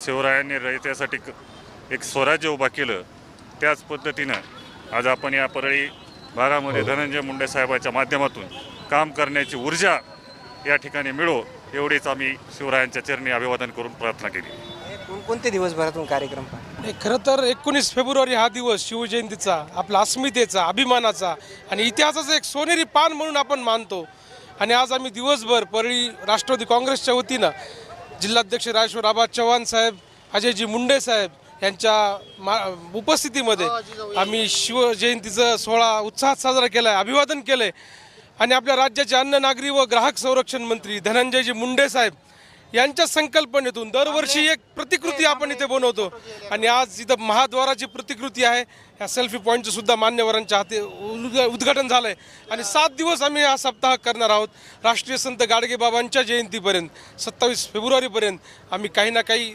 शिवरायांनी रयतेसाठी एक स्वराज्य उभा केलं, त्याच पद्धतीनं आज आपण या परळी भागामध्ये धनंजय मुंडे साहेबांच्या माध्यमातून काम करण्याची ऊर्जा या ठिकाणी मिळो एवढीच आम्ही शिवरायांच्या चरणी अभिवादन करून प्रार्थना केली। कोणकोणते दिवसभरातून कार्यक्रम खरं तर 19 फेब्रुवारी हा दिवस शिवजयंतीचा, आपला अस्मितेचा, अभिमानाचा आणि इतिहासाचा एक सोनेरी पान म्हणून आपण मानतो। आणि आज आम्ही दिवसभर परळी राष्ट्रवादी काँग्रेसच्या वतीनं जिल्हाध्यक्ष राजेश्वर आबा चव्हाण साहेब, अजयजी मुंडे साहेब यांच्या उपस्थितीमध्ये आम्ही शिवजयंतीचा सोहळा उत्साहात साजरा केला आहे, अभिवादन केलं आहे। आणि आपल्या राज्याचे अन्न नागरी व ग्राहक संरक्षण मंत्री धनंजयजी मुंडे साहेब यांच्या संकल्पनेतून दरवर्षी एक प्रतिकृती आपण इथे बनवतो आणि आज इथं महाद्वाराची प्रतिकृती आहे। ह्या सेल्फी पॉईंटचं सुद्धा मान्यवरांच्या हाती उद्घाटन झालं आहे आणि 7 दिवस आम्ही हा सप्ताह करणार आहोत। राष्ट्रीय संत गाडगेबाबांच्या जयंतीपर्यंत 27 फेब्रुवारीपर्यंत आम्ही काही ना काही